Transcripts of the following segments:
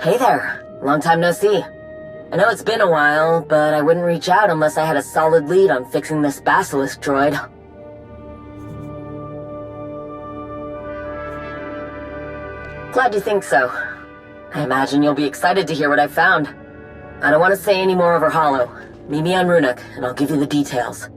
Hey there. Long time no see. I know it's been a while, but I wouldn't reach out unless I had a solid lead on fixing this basilisk droid. Glad you think so. I imagine you'll be excited to hear what I've found. I don't want to say any more over Holo. Meet me on Runuk, and I'll give you the details.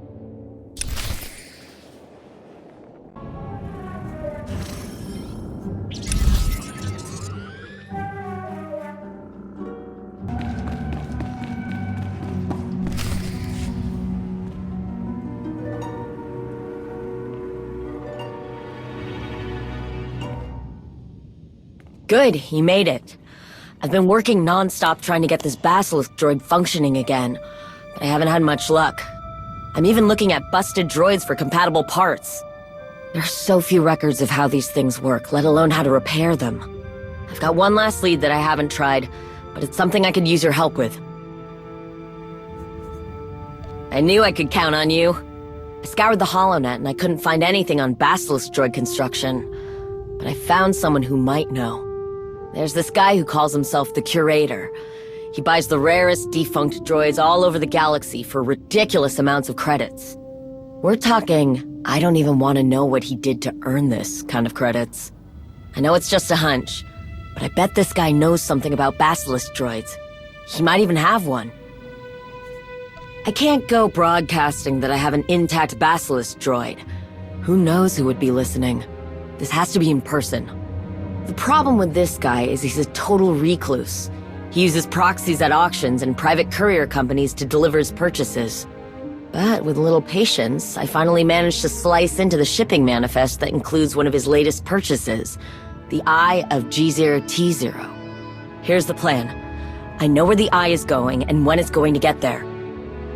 Good, he made it. I've been working non-stop trying to get this basilisk droid functioning again, but I haven't had much luck. I'm even looking at busted droids for compatible parts. There are so few records of how these things work, let alone how to repair them. I've got one last lead that I haven't tried, but it's something I could use your help with. I knew I could count on you. I scoured the HoloNet and I couldn't find anything on basilisk droid construction, but I found someone who might know. There's this guy who calls himself the Curator. He buys the rarest defunct droids all over the galaxy for ridiculous amounts of credits. We're talking, I don't even want to know what he did to earn this kind of credits. I know it's just a hunch, but I bet this guy knows something about basilisk droids. He might even have one. I can't go broadcasting that I have an intact basilisk droid. Who knows who would be listening? This has to be in person. The problem with this guy is he's a total recluse. He uses proxies at auctions and private courier companies to deliver his purchases. But with a little patience, I finally managed to slice into the shipping manifest that includes one of his latest purchases, the Eye of G0T0. Here's the plan. I know where the Eye is going and when it's going to get there.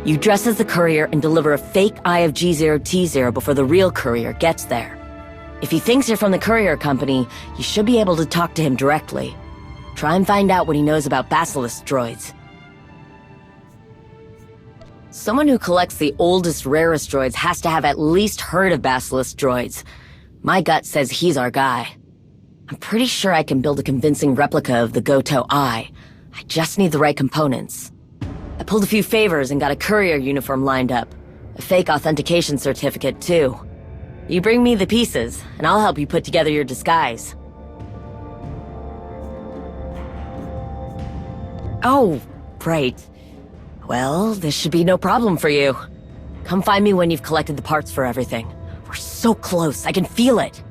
You dress as the courier and deliver a fake Eye of G0T0 before the real courier gets there. If he thinks you're from the courier company, you should be able to talk to him directly. Try and find out what he knows about basilisk droids. Someone who collects the oldest, rarest droids has to have at least heard of basilisk droids. My gut says he's our guy. I'm pretty sure I can build a convincing replica of the Goto Eye. I just need the right components. I pulled a few favors and got a courier uniform lined up. A fake authentication certificate, too. You bring me the pieces, and I'll help you put together your disguise. Oh, right. Well, this should be no problem for you. Come find me when you've collected the parts for everything. We're so close, I can feel it.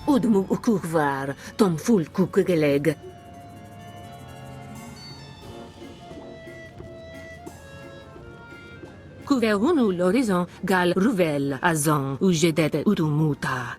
Udmu ukuvvar, tom ful kukugeleg. Couverons-nous l'horizon, gal ruvel, azan, ou jedet udumuta.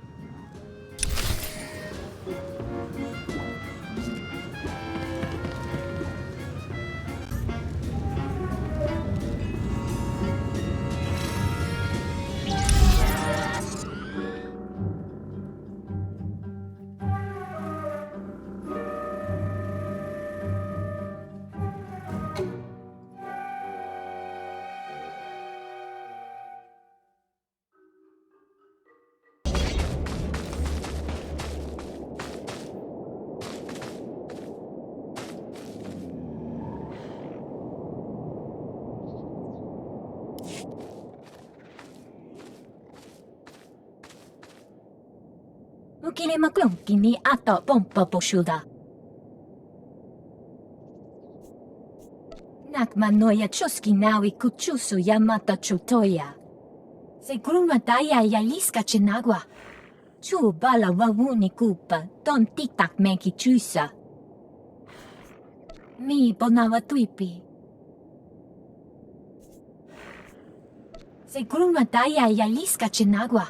Ukine maklumkini ato pompa poshuda. Nakmanoya chuski nawi kuchusu yamata chutoya. Se gruma daya yaliska chinagua. Chu bala wawuni kupa, don tiktak meki chusa. Mi bonawa tuipi. Se gruma daya yaliska chinagua.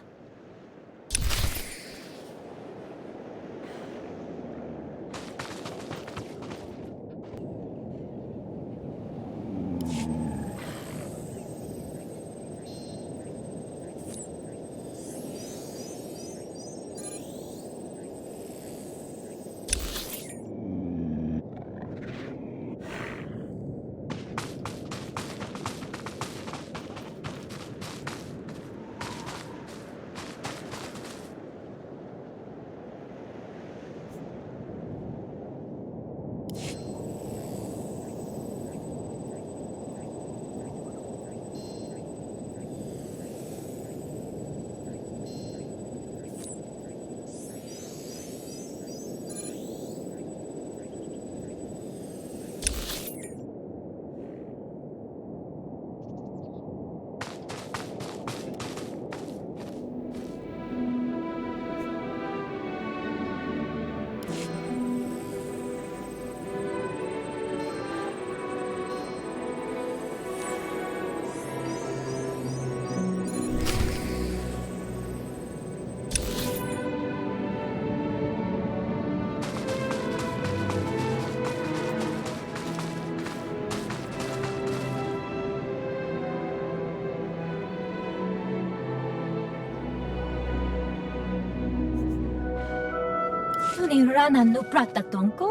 Tuni rana no prata tonko?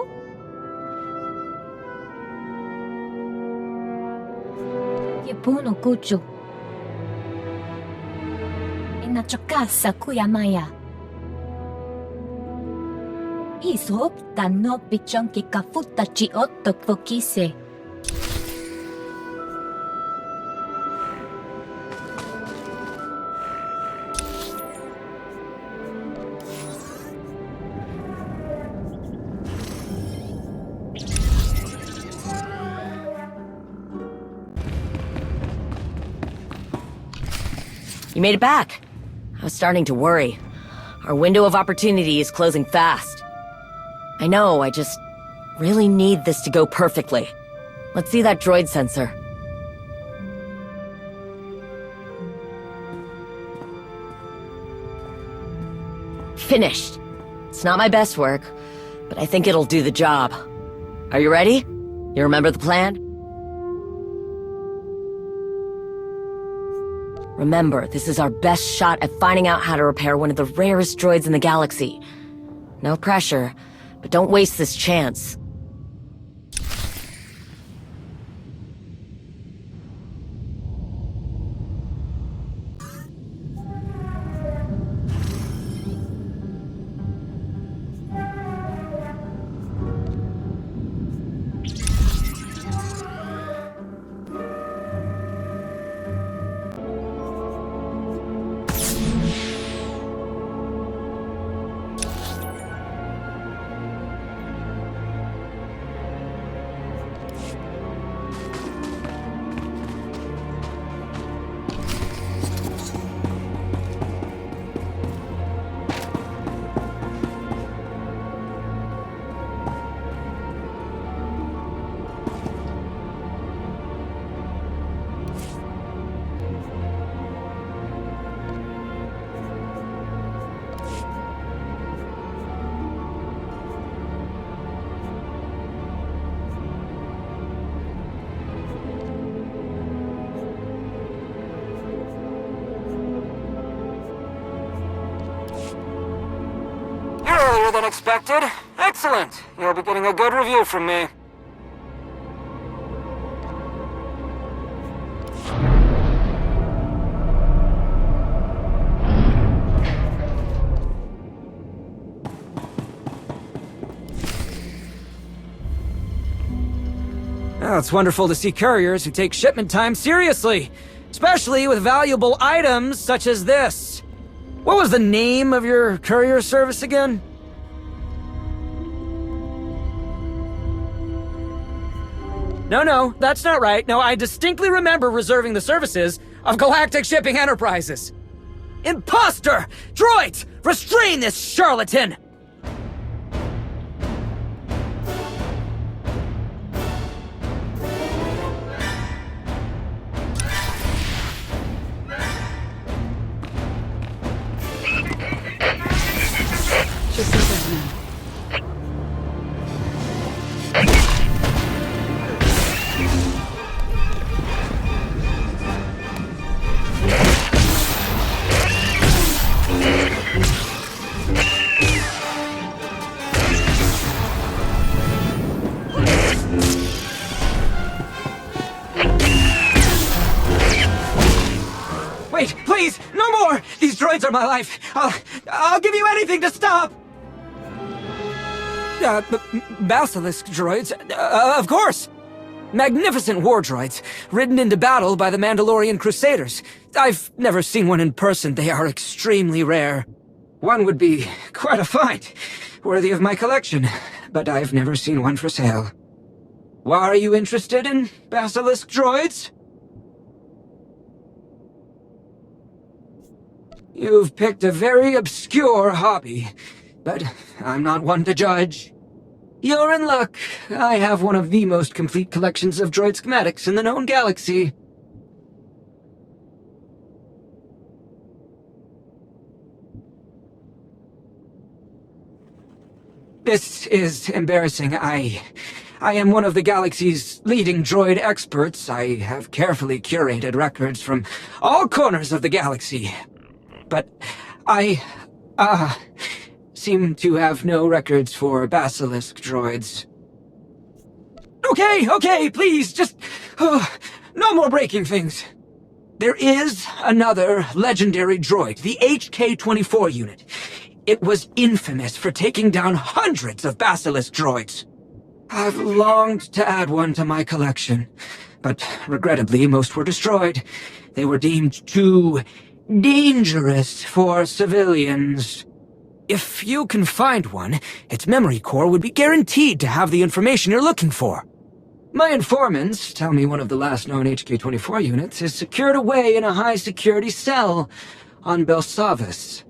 Yepuno kuchu. Inachokasa kuyamaya. Isopta no pichonki kafuta chi otto fokise. You made it back. I was starting to worry. Our window of opportunity is closing fast. I know, I just really need this to go perfectly. Let's see that droid sensor. Finished. It's not my best work, but I think it'll do the job. Are you ready? You remember the plan? Remember, this is our best shot at finding out how to repair one of the rarest droids in the galaxy. No pressure, but don't waste this chance. Earlier than expected. Excellent. You'll be getting a good review from me. Oh, it's wonderful to see couriers who take shipment time seriously, especially with valuable items such as this. What was the name of your courier service again? No, that's not right. No, I distinctly remember reserving the services of Galactic Shipping Enterprises. Imposter! Droid! Restrain this charlatan! Wait, please, no more! These droids are my life. I'll give you anything to stop! Basilisk droids? Of course! Magnificent war droids, ridden into battle by the Mandalorian Crusaders. I've never seen one in person. They are extremely rare. One would be quite a find, worthy of my collection, but I've never seen one for sale. Why are you interested in Basilisk droids? You've picked a very obscure hobby, but I'm not one to judge. You're in luck. I have one of the most complete collections of droid schematics in the known galaxy. This is embarrassing. I am one of the galaxy's leading droid experts. I have carefully curated records from all corners of the galaxy. But I, seem to have no records for Basilisk droids. Okay, please, just, no more breaking things. There is another legendary droid, the HK-24 unit. It was infamous for taking down hundreds of Basilisk droids. I've longed to add one to my collection, but regrettably most were destroyed. They were deemed too dangerous for civilians. If you can find one, its memory core would be guaranteed to have the information you're looking for. My informants tell me one of the last known HK-24 units is secured away in a high-security cell on Belsavis.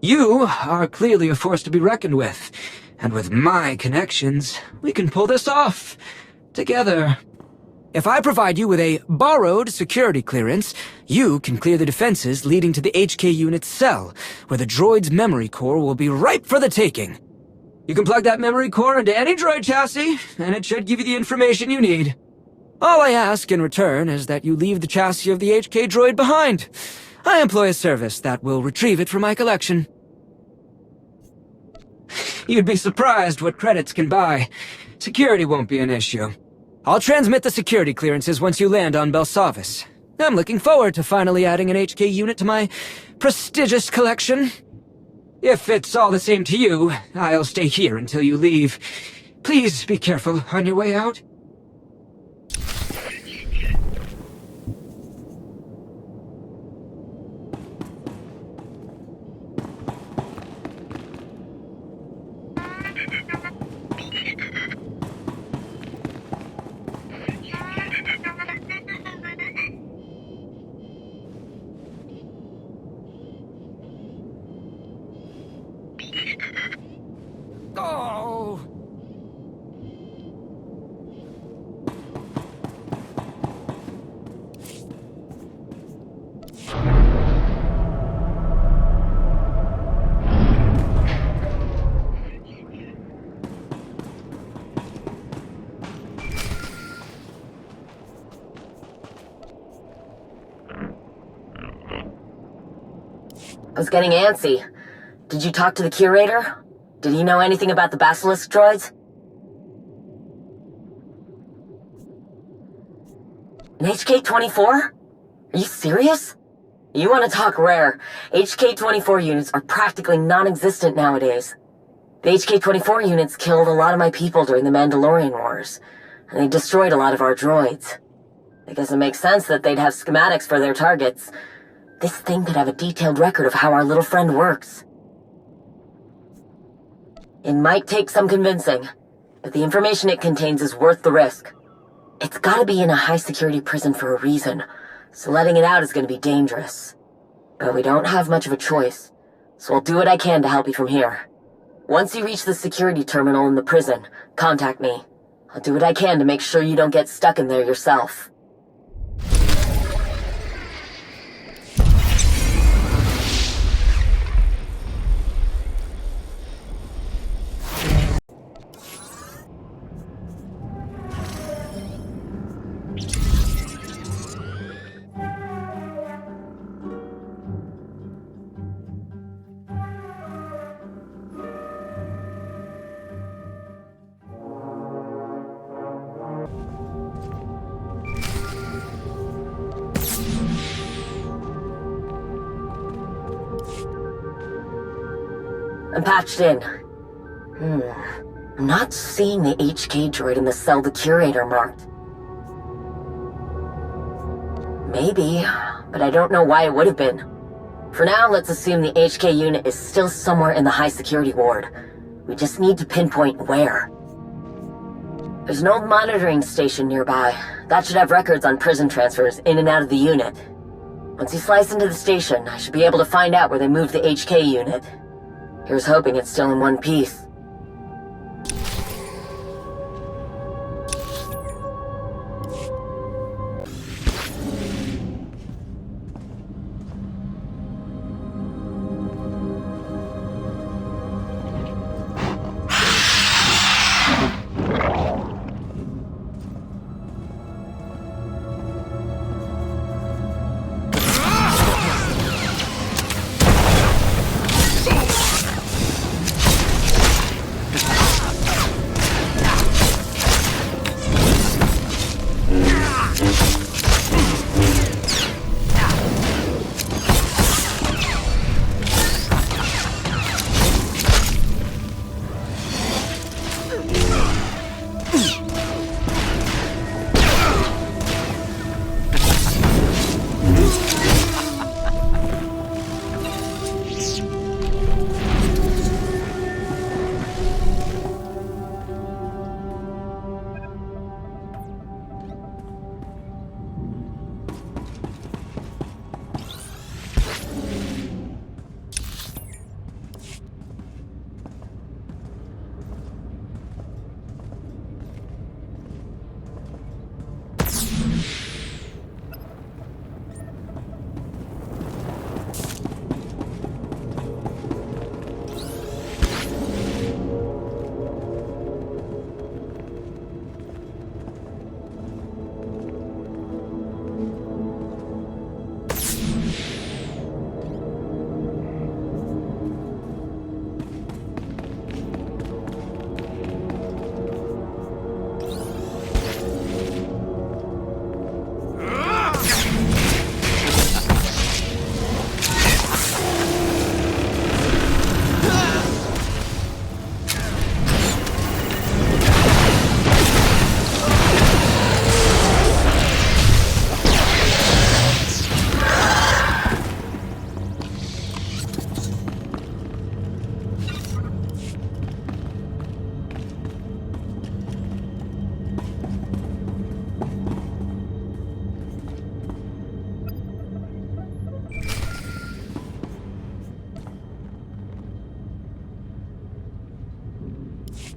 You are clearly a force to be reckoned with, and with my connections, we can pull this off together. If I provide you with a borrowed security clearance, you can clear the defenses leading to the HK unit's cell, where the droid's memory core will be ripe for the taking. You can plug that memory core into any droid chassis, and it should give you the information you need. All I ask in return is that you leave the chassis of the HK droid behind. I employ a service that will retrieve it from my collection. You'd be surprised what credits can buy. Security won't be an issue. I'll transmit the security clearances once you land on Belsavis. I'm looking forward to finally adding an HK unit to my prestigious collection. If it's all the same to you, I'll stay here until you leave. Please be careful on your way out. Oh! I was getting antsy. Did you talk to the curator? Did he know anything about the basilisk droids? An HK-24? Are you serious? You want to talk rare. HK-24 units are practically non-existent nowadays. The HK-24 units killed a lot of my people during the Mandalorian Wars, and they destroyed a lot of our droids. I guess it makes sense that they'd have schematics for their targets. This thing could have a detailed record of how our little friend works. It might take some convincing, but the information it contains is worth the risk. It's gotta be in a high-security prison for a reason, so letting it out is gonna be dangerous. But we don't have much of a choice, so I'll do what I can to help you from here. Once you reach the security terminal in the prison, contact me. I'll do what I can to make sure you don't get stuck in there yourself. I'm patched in. I'm not seeing the HK droid in the cell the curator marked. Maybe, but I don't know why it would have been. For now, let's assume the HK unit is still somewhere in the high-security ward. We just need to pinpoint where. There's an old monitoring station nearby. That should have records on prison transfers in and out of the unit. Once you slice into the station, I should be able to find out where they moved the HK unit. Here's hoping it's still in one piece.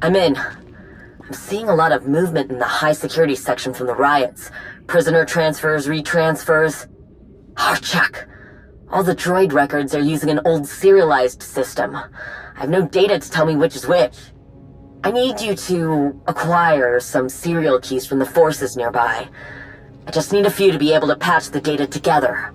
I'm in. I'm seeing a lot of movement in the high security section from the riots. Prisoner transfers, retransfers. Check. All the droid records are using an old serialized system. I have no data to tell me which is which. I need you to acquire some serial keys from the forces nearby. I just need a few to be able to patch the data together.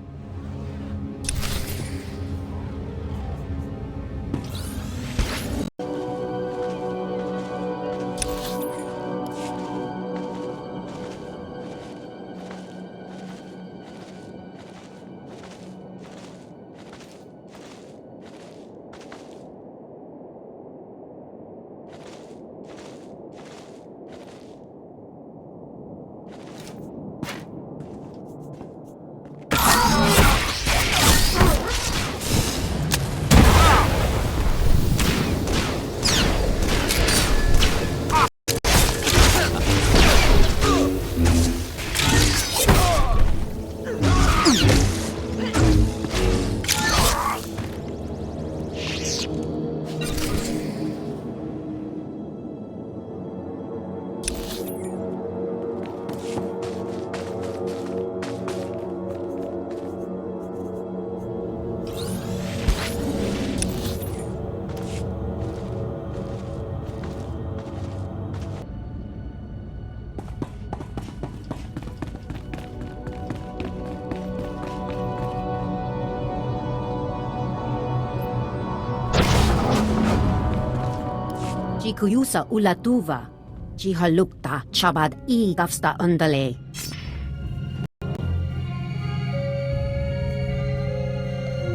Jikuyusa ulatuva, jihalukta chabad I gafsta undale.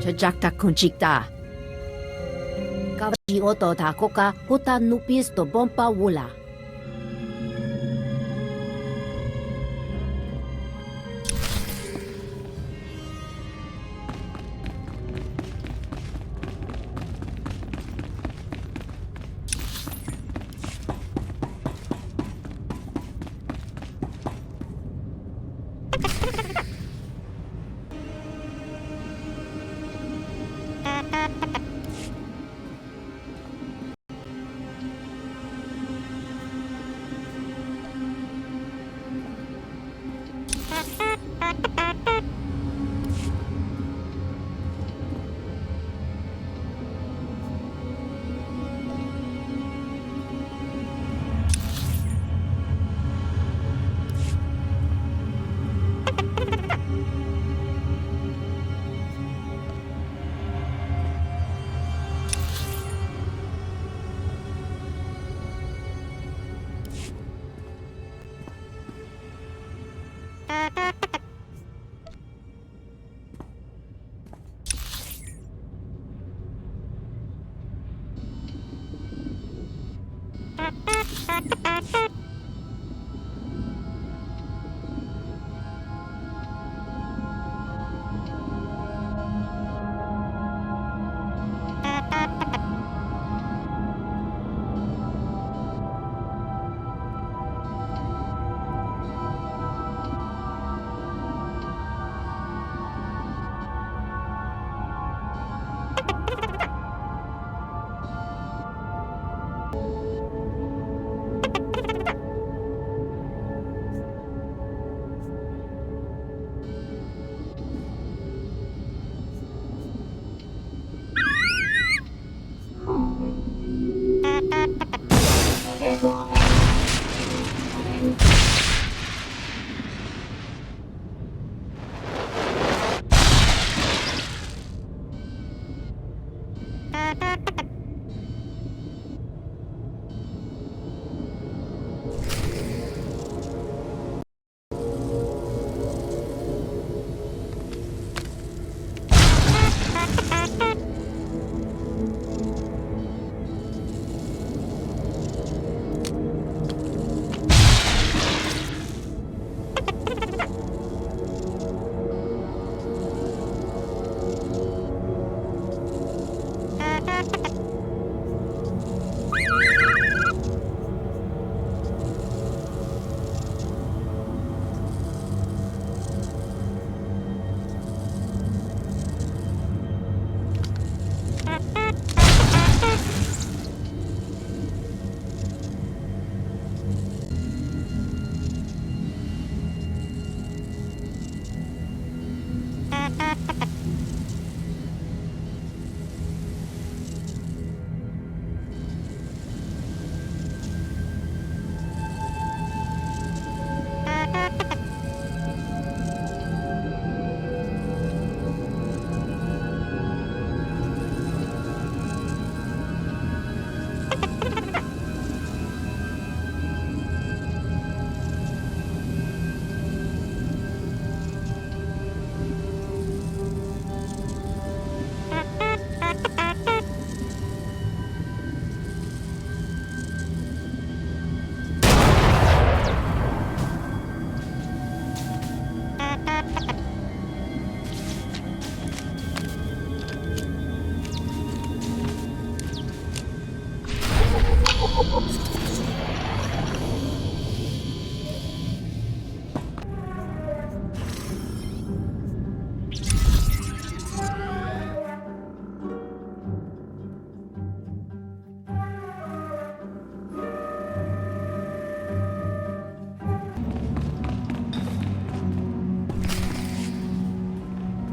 Chajakta kunchikta. Kavaji oto ta koka huta nupis to bompa wula.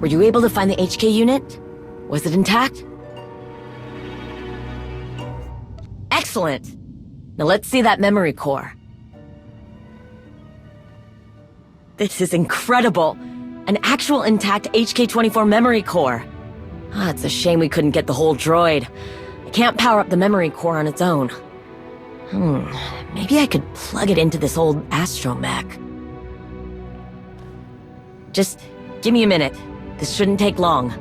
Were you able to find the HK unit? Was it intact? Excellent! Now let's see that memory core. This is incredible! An actual intact HK-24 memory core. Ah, it's a shame we couldn't get the whole droid. I can't power up the memory core on its own. Maybe I could plug it into this old astromech. Just give me a minute. This shouldn't take long.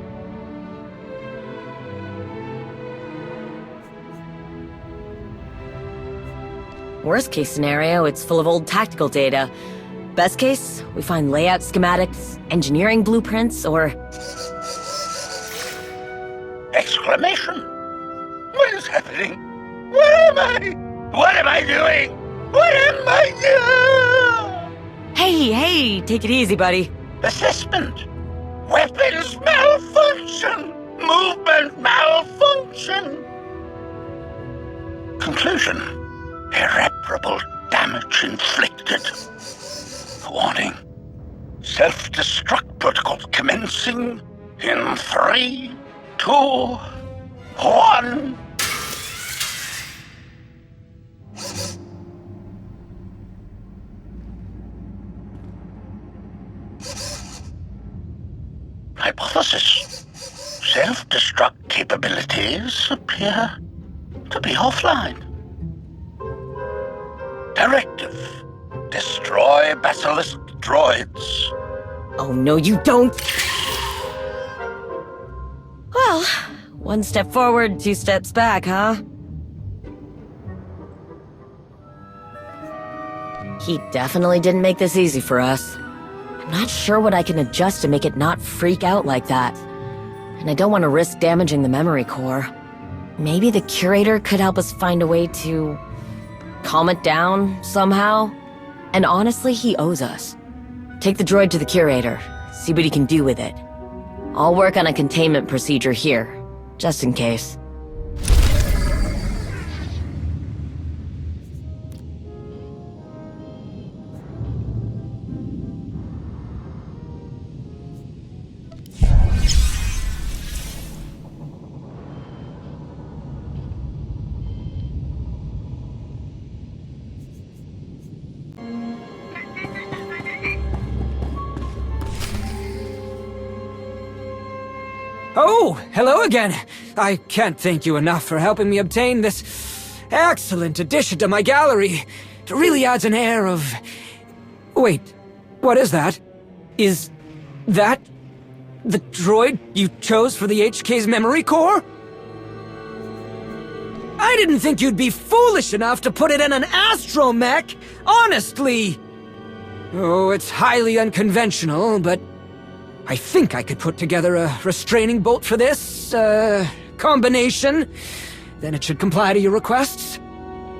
Worst case scenario, it's full of old tactical data. Best case, we find layout schematics, engineering blueprints, or... Exclamation! What is happening? Where am I? What am I doing? What am I doing? Hey, take it easy, buddy. Assessment. Weapons malfunction. Movement malfunction. Conclusion. Irreparable damage inflicted. Warning. Self-destruct protocol commencing in 3, 2, 1. Hypothesis. Self-destruct capabilities appear to be offline. Directive. Destroy basilisk droids. Oh, no, you don't! Well, one step forward, 2 steps back, huh? He definitely didn't make this easy for us. I'm not sure what I can adjust to make it not freak out like that. And I don't want to risk damaging the memory core. Maybe the curator could help us find a way to... calm it down, somehow? And honestly, he owes us. Take the droid to the curator, see what he can do with it. I'll work on a containment procedure here, just in case. Oh, hello again. I can't thank you enough for helping me obtain this excellent addition to my gallery. It really adds an air of... Wait, what is that? Is that the droid you chose for the HK's memory core? I didn't think you'd be foolish enough to put it in an astromech, honestly. Oh, it's highly unconventional, but I think I could put together a restraining bolt for this, combination. Then it should comply to your requests.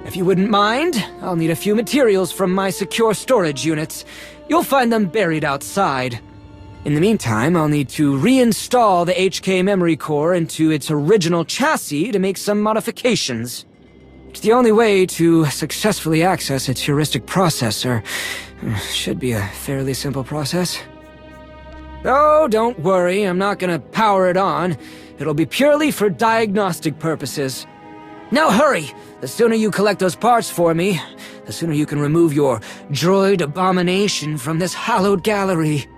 If you wouldn't mind, I'll need a few materials from my secure storage units. You'll find them buried outside. In the meantime, I'll need to reinstall the HK memory core into its original chassis to make some modifications. It's the only way to successfully access its heuristic processor. Should be a fairly simple process. Oh, don't worry, I'm not gonna power it on. It'll be purely for diagnostic purposes. Now hurry! The sooner you collect those parts for me, the sooner you can remove your droid abomination from this hallowed gallery.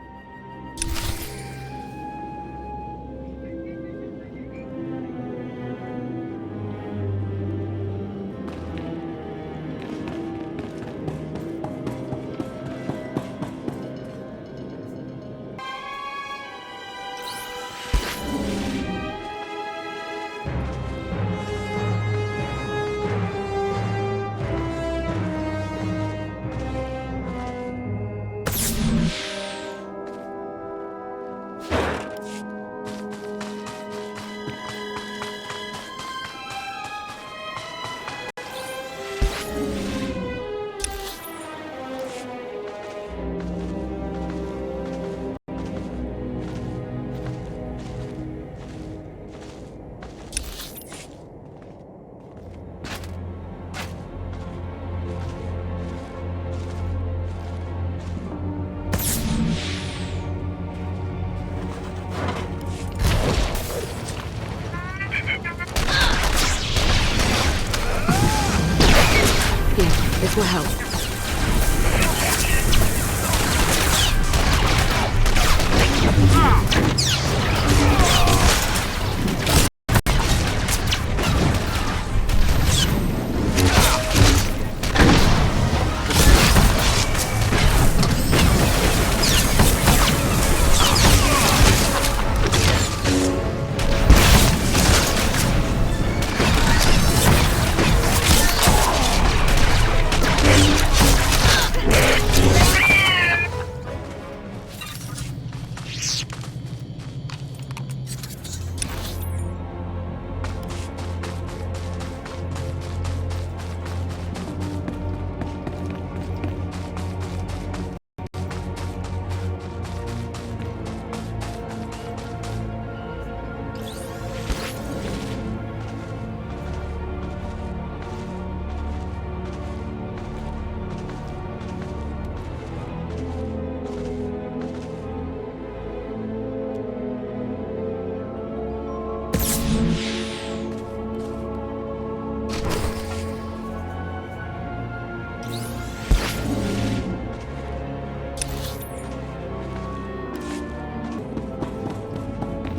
help.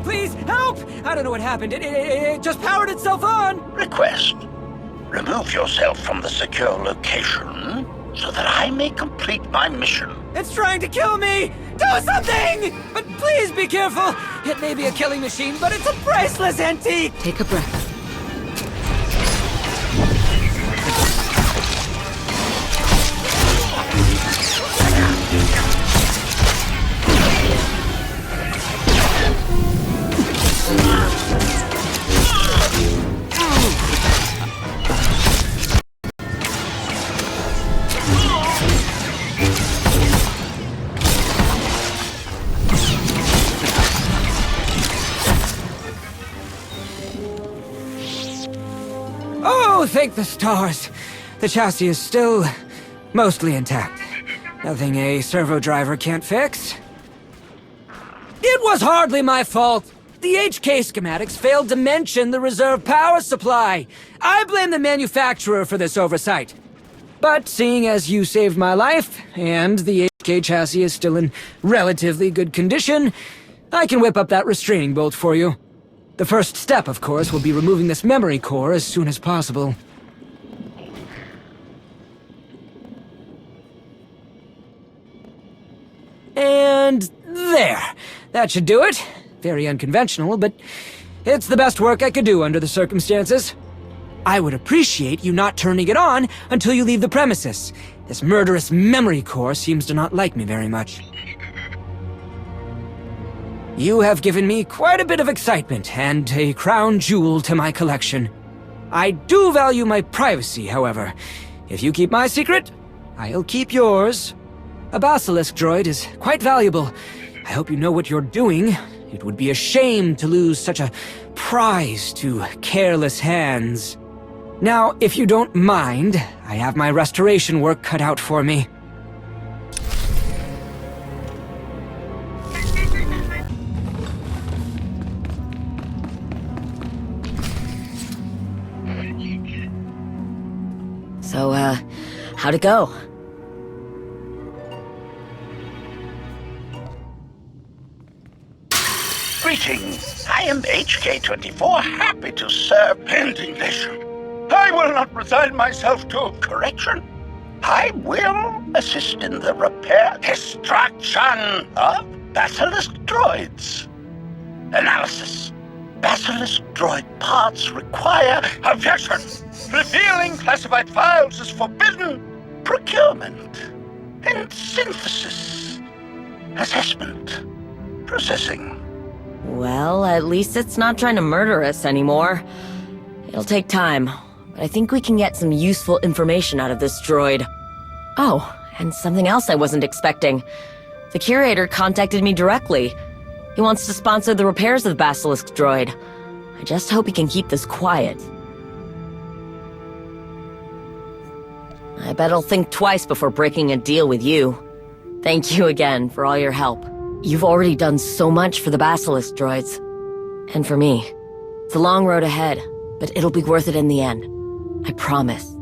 Please, help! I don't know what happened. It just powered itself on! Request. Remove yourself from the secure location so that I may complete my mission. It's trying to kill me! Do something! But please be careful! It may be a killing machine, but it's a priceless antique! Take a breath. Oh, thank the stars! The chassis is still mostly intact. Nothing a servo driver can't fix. It was hardly my fault! The HK schematics failed to mention the reserve power supply! I blame the manufacturer for this oversight. But seeing as you saved my life, and the HK chassis is still in relatively good condition, I can whip up that restraining bolt for you. The first step, of course, will be removing this memory core as soon as possible. And there! That should do it. Very unconventional, but it's the best work I could do under the circumstances. I would appreciate you not turning it on until you leave the premises. This murderous memory core seems to not like me very much. You have given me quite a bit of excitement and a crown jewel to my collection. I do value my privacy, however. If you keep my secret, I'll keep yours. A basilisk droid is quite valuable. I hope you know what you're doing. It would be a shame to lose such a prize to careless hands. Now, if you don't mind, I have my restoration work cut out for me. So, how'd it go? Greetings. I am HK-24, happy to serve pending mission. I will not resign myself to correction. I will assist in the repair, destruction of basilisk droids. Analysis. Basilisk droid parts require objection. Revealing classified files is forbidden. Procurement and synthesis. Assessment. Processing. Well, at least it's not trying to murder us anymore. It'll take time, but I think we can get some useful information out of this droid. Oh, and something else I wasn't expecting. The curator contacted me directly. He wants to sponsor the repairs of the Basilisk droid. I just hope he can keep this quiet. I bet he'll think twice before breaking a deal with you. Thank you again for all your help. You've already done so much for the Basilisk droids. And for me. It's a long road ahead, but it'll be worth it in the end. I promise.